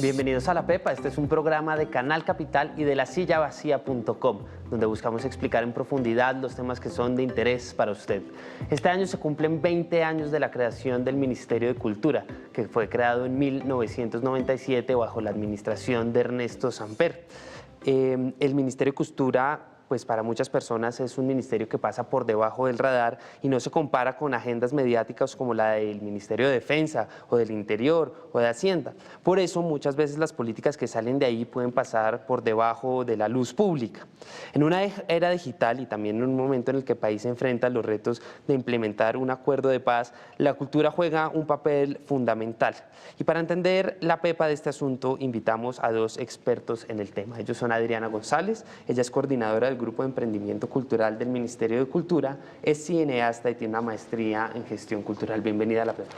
Bienvenidos a La Pepa, este es un programa de Canal Capital y de lasillavacía.com, donde buscamos explicar en profundidad los temas que son de interés para usted. Este año se cumplen 20 años de la creación del Ministerio de Cultura, que fue creado en 1997 bajo la administración de Ernesto Samper. El Ministerio de Cultura, pues para muchas personas es un ministerio que pasa por debajo del radar y no se compara con agendas mediáticas como la del Ministerio de Defensa o del Interior o de Hacienda. Por eso muchas veces las políticas que salen de ahí pueden pasar por debajo de la luz pública. En una era digital y también en un momento en el que el país se enfrenta a los retos de implementar un acuerdo de paz, la cultura juega un papel fundamental. Y para entender la pepa de este asunto invitamos a dos expertos en el tema. Ellos son Adriana González, ella es coordinadora del Grupo de Emprendimiento Cultural del Ministerio de Cultura, es cineasta y tiene una maestría en gestión cultural. Bienvenida a La Pepa.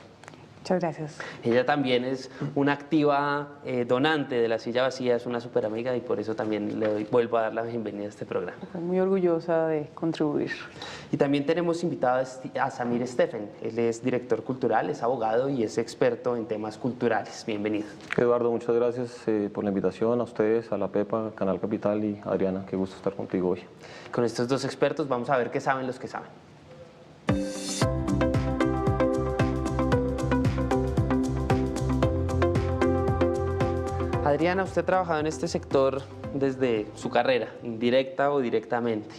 Muchas gracias. Ella también es una activa donante de La Silla Vacía, es una súper amiga y por eso también vuelvo a dar la bienvenida a este programa. Estoy muy orgullosa de contribuir. Y también tenemos invitado a Samir Steffen, él es director cultural, es abogado y es experto en temas culturales. Bienvenido. Eduardo, muchas gracias por la invitación, a ustedes, a La Pepa, Canal Capital y Adriana, qué gusto estar contigo hoy. Con estos dos expertos vamos a ver qué saben los que saben. Adriana, usted ha trabajado en este sector desde su carrera, indirecta o directamente.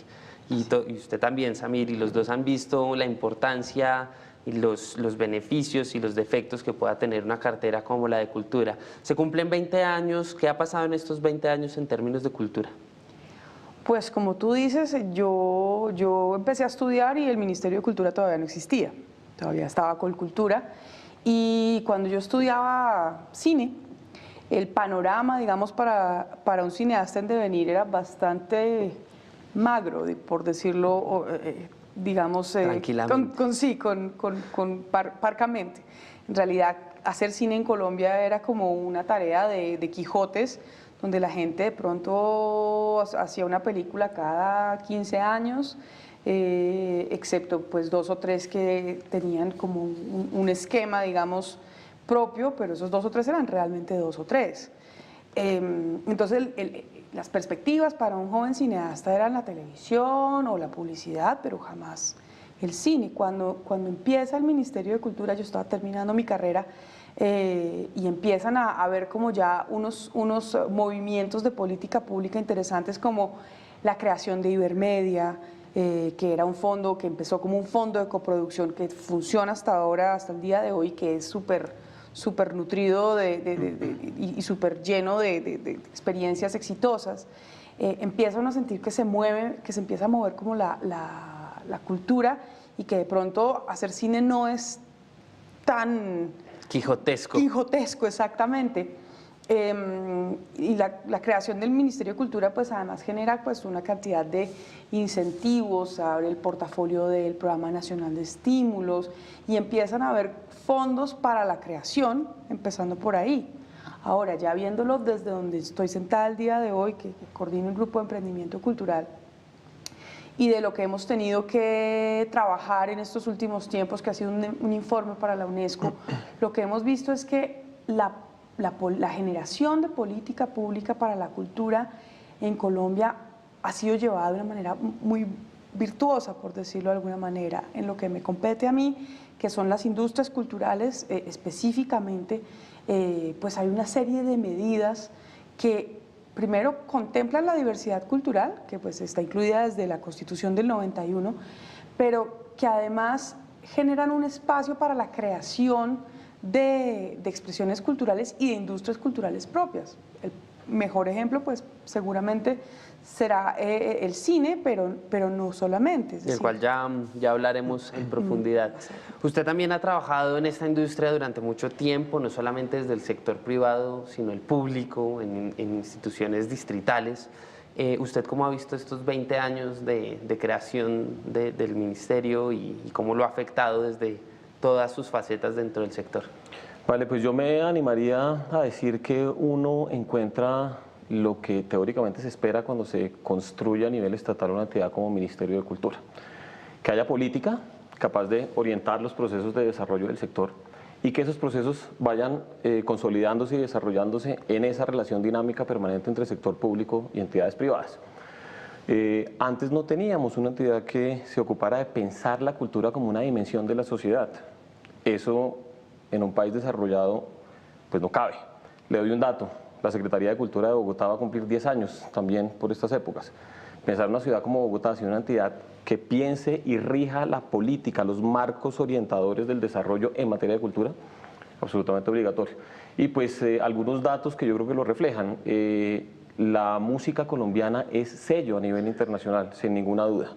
Y usted también, Samir, y los dos han visto la importancia y los beneficios y los defectos que pueda tener una cartera como la de cultura. Se cumplen 20 años, ¿qué ha pasado en estos 20 años en términos de cultura? Pues como tú dices, yo empecé a estudiar y el Ministerio de Cultura todavía no existía, todavía estaba Colcultura. Y cuando yo estudiaba cine, el panorama, digamos, para un cineasta en devenir era bastante magro, por decirlo, digamos, tranquilamente. Parcamente. En realidad, hacer cine en Colombia era como una tarea de Quijotes, donde la gente de pronto hacía una película cada 15 años, excepto pues 2 o 3 que tenían como un esquema, digamos, propio, pero esos 2 o 3 eran realmente 2 o 3. Entonces las perspectivas para un joven cineasta eran la televisión o la publicidad, pero jamás el cine. Cuando empieza el Ministerio de Cultura, yo estaba terminando mi carrera y empiezan a ver como ya unos movimientos de política pública interesantes, como la creación de Ibermedia, que era un fondo que empezó como un fondo de coproducción que funciona hasta ahora, hasta el día de hoy, que es súper nutrido y súper lleno de experiencias exitosas. Empiezan a sentir que se empieza a mover como la cultura, y que de pronto hacer cine no es tan Quijotesco. Quijotesco, exactamente. Y la creación del Ministerio de Cultura pues además genera pues una cantidad de incentivos, abre el portafolio del Programa Nacional de Estímulos y empiezan a haber fondos para la creación, empezando por ahí. Ahora, ya viéndolo desde donde estoy sentada el día de hoy, que coordino el Grupo de Emprendimiento Cultural, y de lo que hemos tenido que trabajar en estos últimos tiempos, que ha sido un informe para la UNESCO, lo que hemos visto es que la generación de política pública para la cultura en Colombia ha sido llevada de una manera muy virtuosa, por decirlo de alguna manera. En lo que me compete a mí, que son las industrias culturales específicamente, pues hay una serie de medidas que primero contemplan la diversidad cultural, que pues está incluida desde la Constitución del 91, pero que además generan un espacio para la creación de expresiones culturales y de industrias culturales propias. El mejor ejemplo pues seguramente será el cine, pero no solamente. Del cual ya hablaremos en profundidad. Usted también ha trabajado en esta industria durante mucho tiempo, no solamente desde el sector privado, sino el público, en instituciones distritales. ¿Usted cómo ha visto estos 20 años de creación del ministerio y cómo lo ha afectado desde todas sus facetas dentro del sector? Vale, pues yo me animaría a decir que uno encuentra lo que teóricamente se espera cuando se construye a nivel estatal una entidad como Ministerio de Cultura. Que haya política capaz de orientar los procesos de desarrollo del sector y que esos procesos vayan consolidándose y desarrollándose en esa relación dinámica permanente entre sector público y entidades privadas. Antes no teníamos una entidad que se ocupara de pensar la cultura como una dimensión de la sociedad. Eso en un país desarrollado pues no cabe. Le doy un dato, la Secretaría de Cultura de Bogotá va a cumplir 10 años también por estas épocas. Pensar una ciudad como Bogotá, así una entidad que piense y rija la política, los marcos orientadores del desarrollo en materia de cultura, absolutamente obligatorio. Y pues algunos datos que yo creo que lo reflejan. La música colombiana es sello a nivel internacional, sin ninguna duda.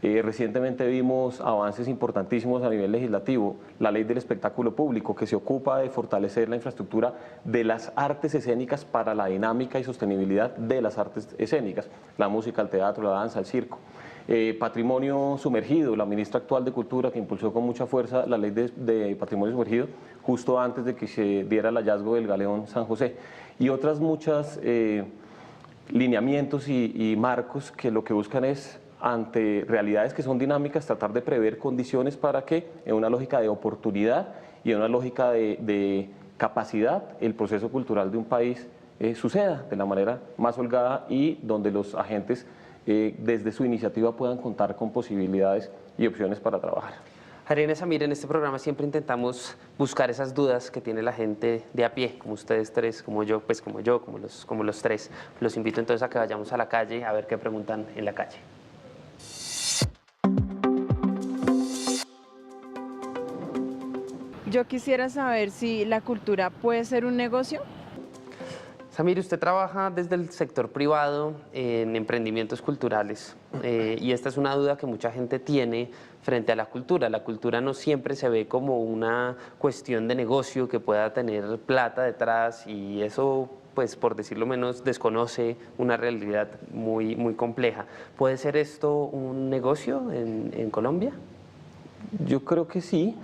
Recientemente vimos avances importantísimos a nivel legislativo, la ley del espectáculo público, que se ocupa de fortalecer la infraestructura de las artes escénicas para la dinámica y sostenibilidad de las artes escénicas, la música, el teatro, la danza, el circo. Patrimonio sumergido, la ministra actual de Cultura que impulsó con mucha fuerza la ley de patrimonio sumergido justo antes de que se diera el hallazgo del galeón San José, y otras muchas lineamientos y marcos que lo que buscan es, ante realidades que son dinámicas, tratar de prever condiciones para que en una lógica de oportunidad y en una lógica de capacidad el proceso cultural de un país suceda de la manera más holgada y donde los agentes desde su iniciativa puedan contar con posibilidades y opciones para trabajar. Adriana Samir, en este programa siempre intentamos buscar esas dudas que tiene la gente de a pie, como ustedes tres, como yo, como los tres. Los invito entonces a que vayamos a la calle a ver qué preguntan en la calle. Yo quisiera saber si la cultura puede ser un negocio. Samir, usted trabaja desde el sector privado en emprendimientos culturales y esta es una duda que mucha gente tiene frente a la cultura. La cultura no siempre se ve como una cuestión de negocio que pueda tener plata detrás y eso, pues por decirlo menos, desconoce una realidad muy, muy compleja. ¿Puede ser esto un negocio en Colombia? Yo creo que sí.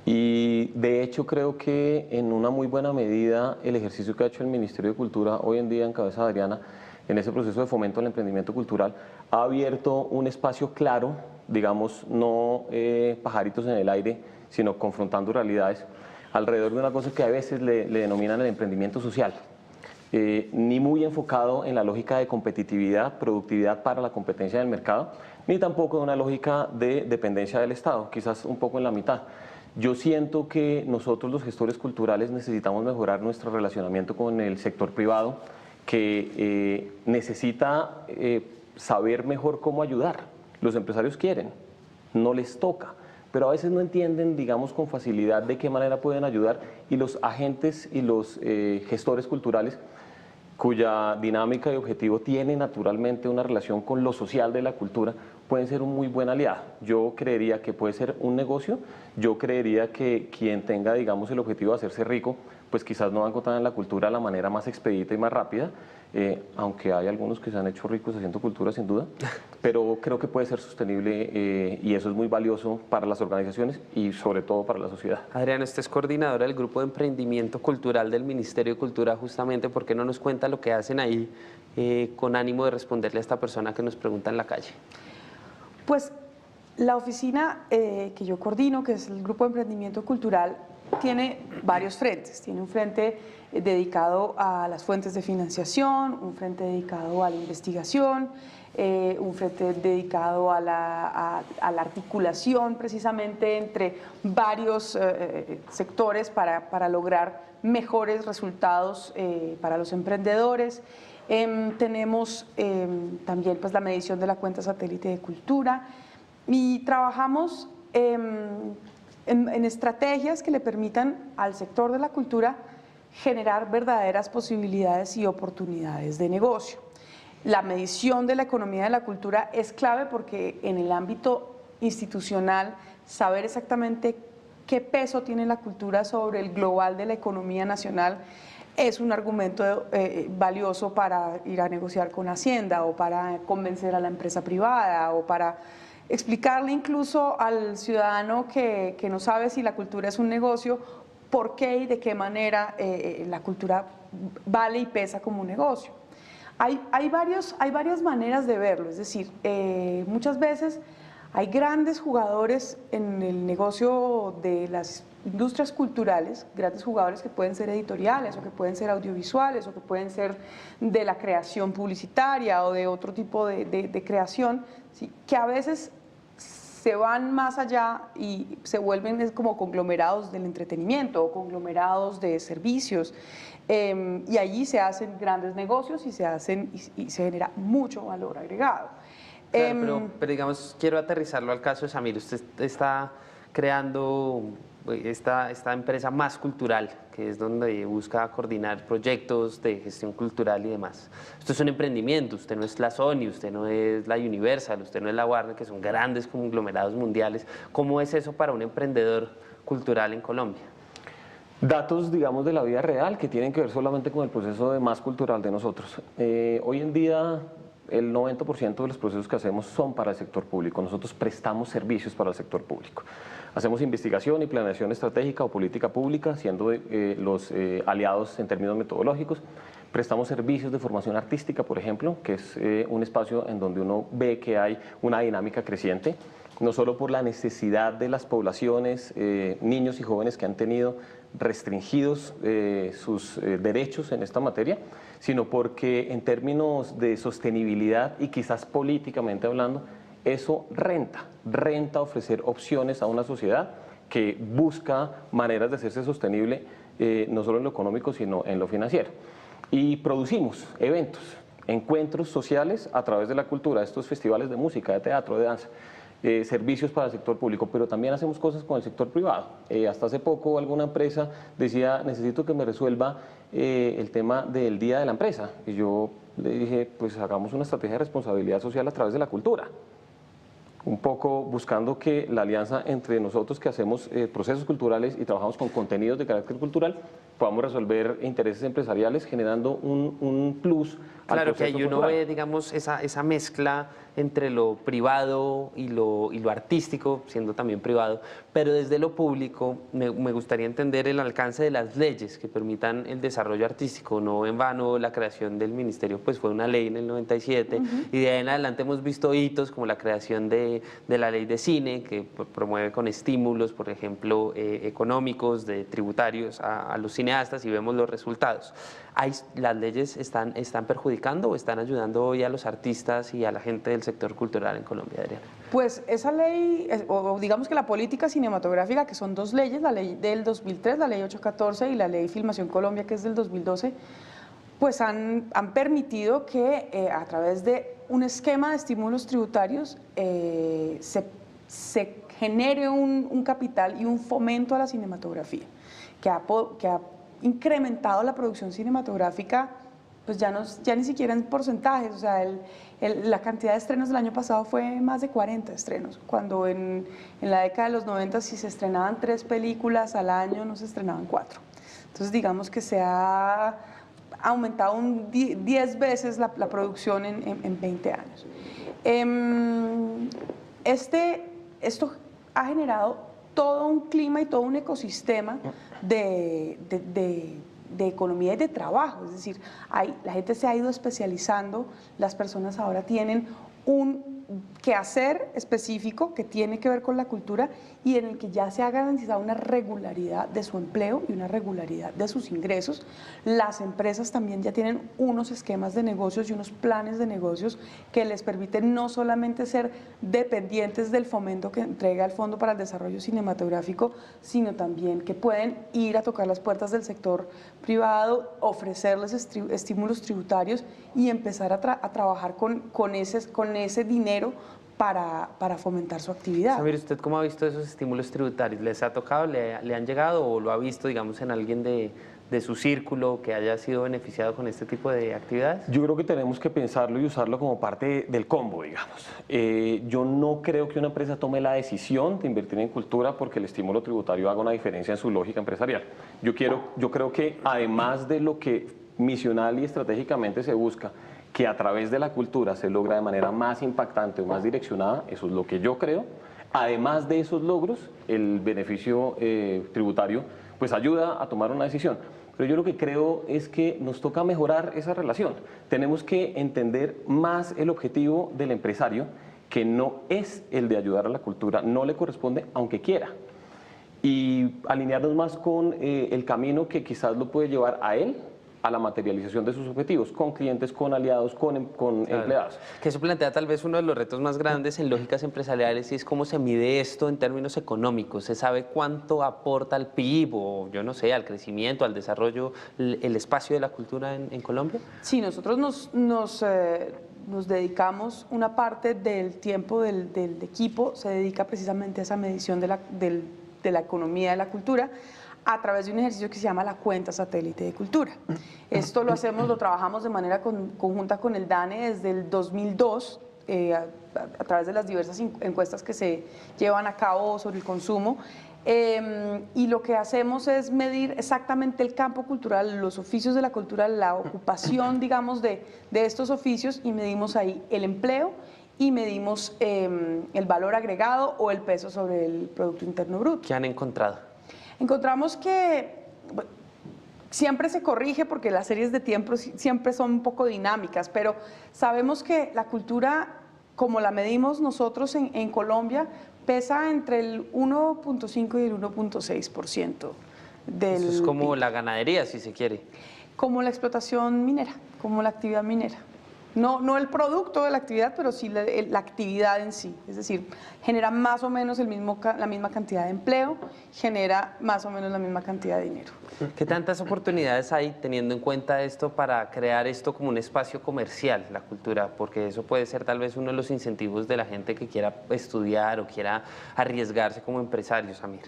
Y de hecho creo que en una muy buena medida el ejercicio que ha hecho el Ministerio de Cultura hoy en día en cabeza de Adriana en ese proceso de fomento al emprendimiento cultural ha abierto un espacio claro, digamos, no pajaritos en el aire, sino confrontando realidades alrededor de una cosa que a veces le denominan el emprendimiento social. Ni muy enfocado en la lógica de competitividad, productividad para la competencia del mercado, ni tampoco en una lógica de dependencia del Estado, quizás un poco en la mitad. Yo siento que nosotros los gestores culturales necesitamos mejorar nuestro relacionamiento con el sector privado, que necesita saber mejor cómo ayudar. Los empresarios quieren, no les toca, pero a veces no entienden, digamos, con facilidad de qué manera pueden ayudar, y los agentes y los gestores culturales cuya dinámica y objetivo tiene naturalmente una relación con lo social de la cultura, pueden ser un muy buen aliado. Yo creería que puede ser un negocio, yo creería que quien tenga, digamos, el objetivo de hacerse rico, pues quizás no va a encontrar en la cultura la manera más expedita y más rápida, aunque hay algunos que se han hecho ricos haciendo cultura sin duda, pero creo que puede ser sostenible y eso es muy valioso para las organizaciones y sobre todo para la sociedad. Adriana, usted es coordinadora del Grupo de Emprendimiento Cultural del Ministerio de Cultura, justamente. ¿Por qué no nos cuenta lo que hacen ahí con ánimo de responderle a esta persona que nos pregunta en la calle? Pues la oficina que yo coordino, que es el Grupo de Emprendimiento Cultural, tiene varios frentes. Tiene un frente dedicado a las fuentes de financiación, un frente dedicado a la investigación, un frente dedicado a la articulación precisamente entre varios sectores para lograr mejores resultados para los emprendedores. Tenemos también pues, la medición de la cuenta satélite de cultura y trabajamos en estrategias que le permitan al sector de la cultura generar verdaderas posibilidades y oportunidades de negocio. La medición de la economía de la cultura es clave porque en el ámbito institucional saber exactamente qué peso tiene la cultura sobre el global de la economía nacional es un argumento valioso para ir a negociar con Hacienda o para convencer a la empresa privada o para explicarle incluso al ciudadano que no sabe si la cultura es un negocio, por qué y de qué manera la cultura vale y pesa como un negocio. Hay varias maneras de verlo, es decir, muchas veces Hay grandes jugadores en el negocio de las industrias culturales, grandes jugadores que pueden ser editoriales o que pueden ser audiovisuales o que pueden ser de la creación publicitaria o de otro tipo de creación, ¿sí? Que a veces se van más allá y se vuelven como conglomerados del entretenimiento o conglomerados de servicios, y allí se hacen grandes negocios y se genera mucho valor agregado. Claro, pero digamos, quiero aterrizarlo al caso de Samir. Usted está creando esta empresa Más Cultural, que es donde busca coordinar proyectos de gestión cultural y demás. Esto es un emprendimiento, usted no es la Sony, usted no es la Universal, usted no es la Warner, que son grandes conglomerados mundiales. ¿Cómo es eso para un emprendedor cultural en Colombia? Datos, digamos, de la vida real que tienen que ver solamente con el proceso de Más Cultural de nosotros. Hoy en día el 90% de los procesos que hacemos son para el sector público. Nosotros prestamos servicios para el sector público. Hacemos investigación y planeación estratégica o política pública, siendo los aliados en términos metodológicos. Prestamos servicios de formación artística, por ejemplo, que es un espacio en donde uno ve que hay una dinámica creciente, no solo por la necesidad de las poblaciones, niños y jóvenes que han tenido restringidos sus derechos en esta materia, sino porque en términos de sostenibilidad y quizás políticamente hablando, eso renta ofrecer opciones a una sociedad que busca maneras de hacerse sostenible, no solo en lo económico, sino en lo financiero. Y producimos eventos, encuentros sociales a través de la cultura, estos festivales de música, de teatro, de danza, servicios para el sector público, pero también hacemos cosas con el sector privado. Hasta hace poco alguna empresa decía, necesito que me resuelva el tema del día de la empresa. Y yo le dije, pues hagamos una estrategia de responsabilidad social a través de la cultura. Un poco buscando que la alianza entre nosotros que hacemos procesos culturales y trabajamos con contenidos de carácter cultural, podamos resolver intereses empresariales generando un plus. Claro, que ahí uno ve, digamos, esa mezcla entre lo privado y lo artístico, siendo también privado, pero desde lo público me gustaría entender el alcance de las leyes que permitan el desarrollo artístico. No en vano la creación del ministerio pues fue una ley en el 97, y de ahí en adelante hemos visto hitos como la creación de la ley de cine, que promueve con estímulos, por ejemplo, económicos, tributarios a los cineastas, y vemos los resultados. ¿Las leyes están perjudicando o están ayudando hoy a los artistas y a la gente del sector cultural en Colombia, Adriana? Pues esa ley, o digamos que la política cinematográfica, que son dos leyes, la ley del 2003, la ley 814 y la ley Filmación Colombia, que es del 2012, pues han permitido que a través de un esquema de estímulos tributarios se genere un capital y un fomento a la cinematografía, que ha incrementado la producción cinematográfica, pues ya ni siquiera en porcentajes. O sea, la cantidad de estrenos del año pasado fue más de 40 estrenos, cuando en la década de los 90 si se estrenaban 3 películas al año, no se estrenaban 4. Entonces digamos que se ha aumentado 10 veces la producción en 20 años. Esto ha generado todo un clima y todo un ecosistema de economía y de trabajo. Es decir, la gente se ha ido especializando, las personas ahora tienen un quehacer específico que tiene que ver con la cultura y en el que ya se ha garantizado una regularidad de su empleo y una regularidad de sus ingresos. Las empresas también ya tienen unos esquemas de negocios y unos planes de negocios que les permiten no solamente ser dependientes del fomento que entrega el Fondo para el Desarrollo Cinematográfico, sino también que pueden ir a tocar las puertas del sector privado, ofrecerles estímulos tributarios y empezar a trabajar con ese dinero para fomentar su actividad. Samir, ¿usted cómo ha visto esos estímulos tributarios? ¿Les ha tocado, le han llegado o lo ha visto, digamos, en alguien de su círculo que haya sido beneficiado con este tipo de actividades? Yo creo que tenemos que pensarlo y usarlo como parte del combo, digamos. Yo no creo que una empresa tome la decisión de invertir en cultura porque el estímulo tributario haga una diferencia en su lógica empresarial. Yo creo que además de lo que misional y estratégicamente se busca, que a través de la cultura se logra de manera más impactante o más direccionada, eso es lo que yo creo. Además de esos logros, el beneficio tributario pues ayuda a tomar una decisión. Pero yo lo que creo es que nos toca mejorar esa relación. Tenemos que entender más el objetivo del empresario que no es el de ayudar a la cultura, no le corresponde aunque quiera. Y alinearnos más con el camino que quizás lo puede llevar a él a la materialización de sus objetivos, con clientes, con aliados, con empleados. Que eso plantea tal vez uno de los retos más grandes en lógicas empresariales y es cómo se mide esto en términos económicos. ¿Se sabe cuánto aporta al PIB o, yo no sé, al crecimiento, al desarrollo, el espacio de la cultura en Colombia? Sí, nosotros nos dedicamos, una parte del tiempo del equipo se dedica precisamente a esa medición de la economía de la cultura, a través de un ejercicio que se llama la cuenta satélite de cultura. Esto lo trabajamos de manera conjunta con el DANE desde el 2002, a través de las diversas encuestas que se llevan a cabo sobre el consumo. Y lo que hacemos es medir exactamente el campo cultural, los oficios de la cultura, la ocupación, digamos, de estos oficios, y medimos ahí el empleo y medimos el valor agregado o el peso sobre el Producto Interno Bruto. ¿Qué han encontrado? Encontramos que siempre se corrige porque las series de tiempo siempre son un poco dinámicas, pero sabemos que la cultura, como la medimos nosotros en Colombia, pesa entre el 1.5 y el 1.6% del Eso es como PIB. la ganadería, si se quiere. Como la explotación minera, como la actividad minera. No el producto de la actividad, pero sí la actividad en sí. Es decir, genera más o menos la misma cantidad de empleo, genera más o menos la misma cantidad de dinero. ¿Qué tantas oportunidades hay teniendo en cuenta esto para crear esto como un espacio comercial, la cultura? Porque eso puede ser tal vez uno de los incentivos de la gente que quiera estudiar o quiera arriesgarse como empresario, Samir.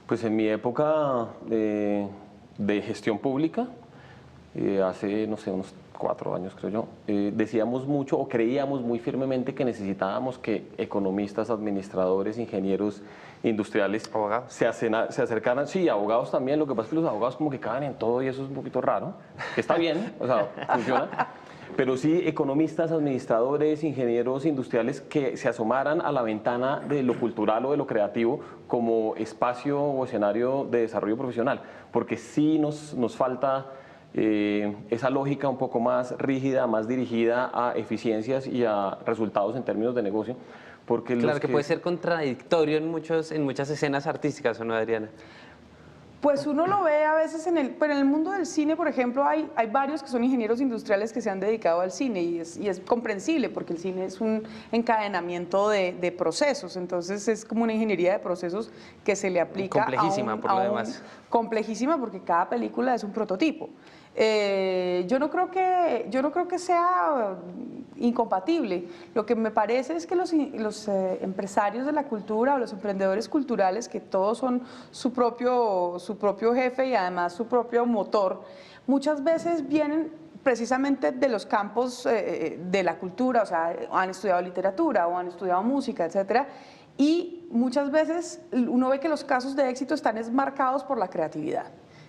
Pues en mi época de gestión pública, hace, no sé, unos 4 años creo yo, decíamos mucho o creíamos muy firmemente que necesitábamos que economistas, administradores, ingenieros industriales ¿Abogados? se acercaran, sí, abogados también, lo que pasa es que los abogados como que caben en todo y eso es un poquito raro, que está bien, o sea, funciona, pero sí economistas, administradores, ingenieros industriales que se asomaran a la ventana de lo cultural o de lo creativo como espacio o escenario de desarrollo profesional, porque sí nos falta esa lógica un poco más rígida, más dirigida a eficiencias y a resultados en términos de negocio. Porque Claro, que puede ser contradictorio en muchas escenas artísticas, ¿o no, Adriana? Pues uno lo ve a veces pero en el mundo del cine, por ejemplo, hay varios que son ingenieros industriales que se han dedicado al cine y es comprensible porque el cine es un encadenamiento de procesos, entonces es como una ingeniería de procesos que se le aplica complejísima, por lo demás. Complejísima porque cada película es un prototipo. Yo no creo que sea incompatible. Lo que me parece es que los empresarios de la cultura o los emprendedores culturales, que todos son su propio jefe y además su propio motor, muchas veces vienen precisamente de los campos de la cultura, o sea, han estudiado literatura o han estudiado música, etcétera, y muchas veces uno ve que los casos de éxito están marcados por la creatividad.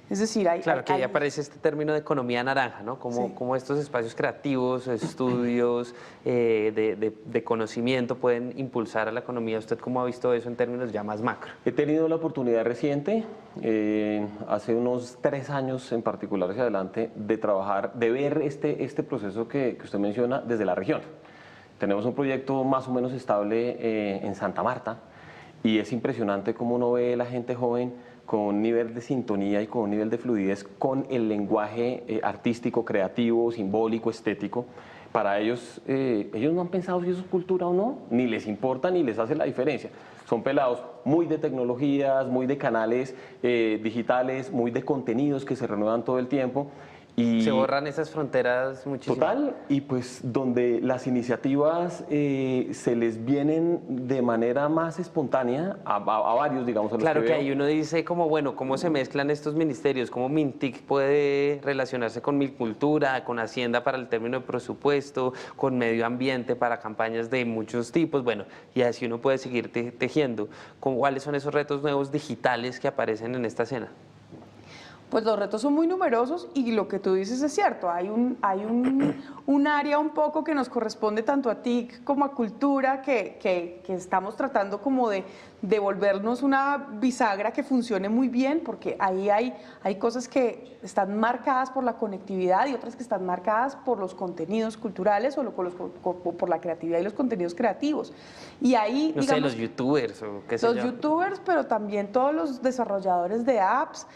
Es decir, Claro, que ahí aparece este término de economía naranja, ¿no? Como estos espacios creativos, estudios de conocimiento pueden impulsar a la economía. ¿Usted cómo ha visto eso en términos ya más macro? He tenido la oportunidad reciente, hace unos 3 años en particular hacia adelante, de trabajar, de ver este proceso que usted menciona desde la región. Tenemos un proyecto más o menos estable en Santa Marta y es impresionante cómo uno ve la gente joven con un nivel de sintonía y con un nivel de fluidez con el lenguaje artístico, creativo, simbólico, estético. Para ellos, ellos no han pensado si eso es cultura o no, ni les importa ni les hace la diferencia. Son pelados muy de tecnologías, muy de canales digitales, muy de contenidos que se renuevan todo el tiempo. Y se borran esas fronteras muchísimo. Total, y pues donde las iniciativas se les vienen de manera más espontánea a varios, digamos. A los claro que veo. ahí uno dice como, bueno, ¿cómo se mezclan estos ministerios? ¿Cómo Mintic puede relacionarse con Milcultura, con Hacienda para el término de presupuesto, con Medio Ambiente para campañas de muchos tipos? Bueno, y así uno puede seguir tejiendo. ¿Cuáles son esos retos nuevos digitales que aparecen en esta escena? Pues los retos son muy numerosos y lo que tú dices es cierto, hay un área un poco que nos corresponde tanto a TIC como a Cultura que estamos tratando como de de volvernos una bisagra que funcione muy bien, porque ahí hay cosas que están marcadas por la conectividad y otras que están marcadas por los contenidos culturales o por la creatividad y los contenidos creativos. Y ahí, no sé, los youtubers o qué sé yo. los youtubers, pero también todos los desarrolladores de apps,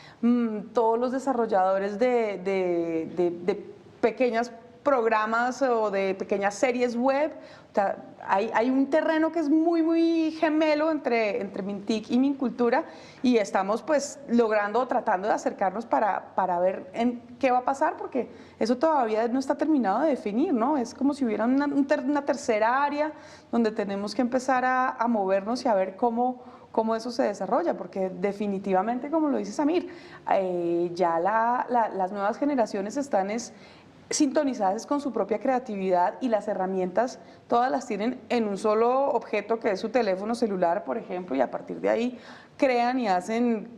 todos los desarrolladores de pequeños programas o de pequeñas series web. O sea, hay un terreno que es muy, muy gemelo entre Mintic y Mincultura, y estamos pues tratando de acercarnos para ver en qué va a pasar, porque eso todavía no está terminado de definir, ¿no? Es como si hubiera una tercera área donde tenemos que empezar a movernos y a ver cómo eso se desarrolla, porque definitivamente, como lo dice Samir, ya las nuevas generaciones están sintonizadas con su propia creatividad, y las herramientas todas las tienen en un solo objeto, que es su teléfono celular, por ejemplo, y a partir de ahí crean y hacen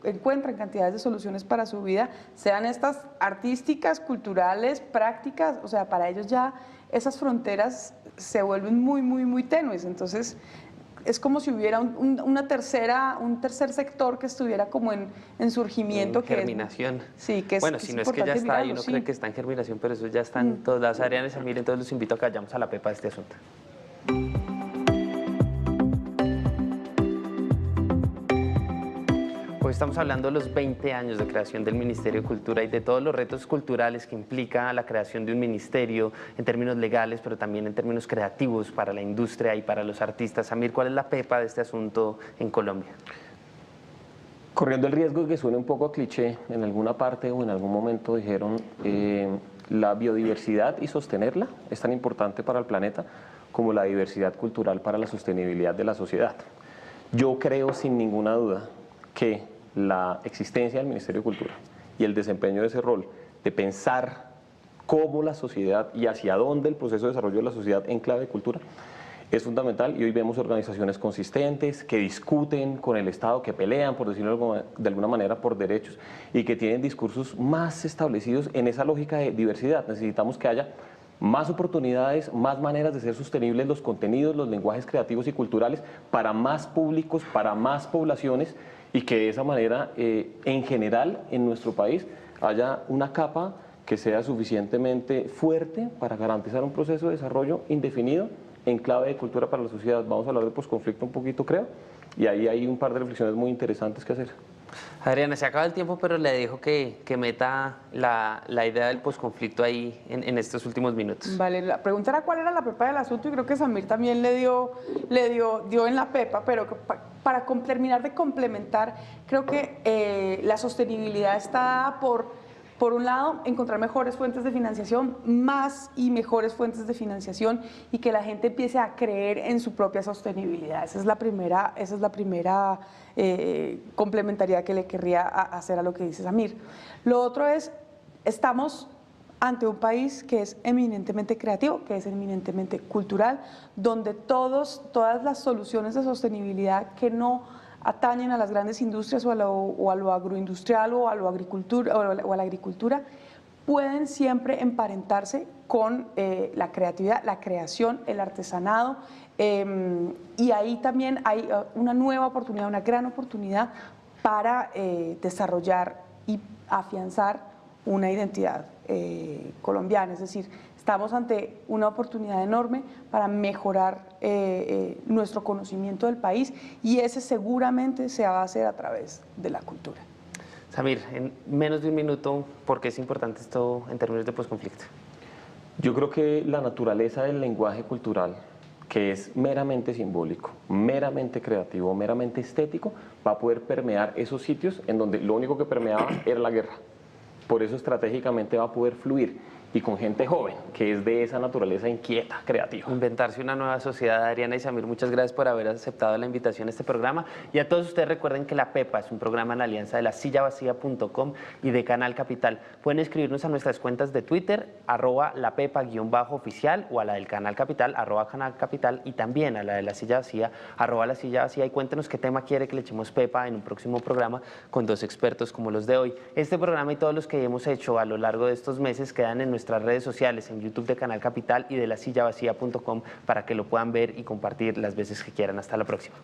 encuentran cantidades de soluciones para su vida, sean estas artísticas, culturales, prácticas. O sea, para ellos ya esas fronteras se vuelven muy, muy, muy tenues. Entonces es como si hubiera un tercer sector que estuviera como en surgimiento. Germinación. Sí, que es bueno, si no es que ya está ahí, uno sí. cree que está en germinación, pero eso ya está en todas las áreas. Miren, entonces los invito a que vayamos a la pepa de este asunto. Hoy estamos hablando de los 20 años de creación del Ministerio de Cultura y de todos los retos culturales que implica la creación de un ministerio en términos legales, pero también en términos creativos para la industria y para los artistas. Samir, ¿cuál es la pepa de este asunto en Colombia? Corriendo el riesgo de que suene un poco a cliché, en alguna parte o en algún momento dijeron la biodiversidad y sostenerla es tan importante para el planeta como la diversidad cultural para la sostenibilidad de la sociedad. Yo creo sin ninguna duda que la existencia del Ministerio de Cultura y el desempeño de ese rol de pensar cómo la sociedad y hacia dónde el proceso de desarrollo de la sociedad en clave de cultura es fundamental, y hoy vemos organizaciones consistentes que discuten con el Estado, que pelean, por decirlo de alguna manera, por derechos, y que tienen discursos más establecidos en esa lógica de diversidad. Necesitamos que haya más oportunidades, más maneras de ser sostenibles los contenidos, los lenguajes creativos y culturales para más públicos, para más poblaciones, y que de esa manera, en general, en nuestro país, haya una capa que sea suficientemente fuerte para garantizar un proceso de desarrollo indefinido en clave de cultura para la sociedad. Vamos a hablar de posconflicto un poquito, creo, y ahí hay un par de reflexiones muy interesantes que hacer. Adriana, se acaba el tiempo, pero le dejo que meta la idea del posconflicto ahí en estos últimos minutos. Vale, la pregunta era cuál era la pepa del asunto, y creo que Samir también dio en la pepa, pero para terminar de complementar, creo que la sostenibilidad está dada por un lado, encontrar mejores fuentes de financiación, más y mejores fuentes de financiación, y que la gente empiece a creer en su propia sostenibilidad. Esa es la primera complementariedad que le querría hacer a lo que dice Samir. Lo otro es, estamos ante un país que es eminentemente creativo, que es eminentemente cultural, donde todas las soluciones de sostenibilidad que no atañen a las grandes industrias o a lo agroindustrial o a la agricultura, pueden siempre emparentarse con la creatividad, la creación, el artesanado, y ahí también hay una nueva oportunidad, una gran oportunidad para desarrollar y afianzar una identidad colombiana. Es decir, estamos ante una oportunidad enorme para mejorar nuestro conocimiento del país, y ese seguramente se va a hacer a través de la cultura. Samir, en menos de un minuto, ¿por qué es importante esto en términos de posconflicto? Yo creo que la naturaleza del lenguaje cultural, que es meramente simbólico, meramente creativo, meramente estético, va a poder permear esos sitios en donde lo único que permeaba era la guerra. Por eso estratégicamente va a poder fluir, y con gente joven, que es de esa naturaleza inquieta, creativa. Inventarse una nueva sociedad. Adriana y Samir, muchas gracias por haber aceptado la invitación a este programa. Y a todos ustedes recuerden que La Pepa es un programa en la alianza de lasillavacía.com y de Canal Capital. Pueden escribirnos a nuestras cuentas de Twitter, @lapepa_oficial, o a la del Canal Capital, @Canal Capital, y también a la de La Silla Vacía, @La Silla Vacía, y cuéntenos qué tema quiere que le echemos pepa en un próximo programa con dos expertos como los de hoy. Este programa y todos los que hemos hecho a lo largo de estos meses quedan en nuestra nuestras redes sociales, en YouTube de Canal Capital y de lasillavacía.com para que lo puedan ver y compartir las veces que quieran. Hasta la próxima.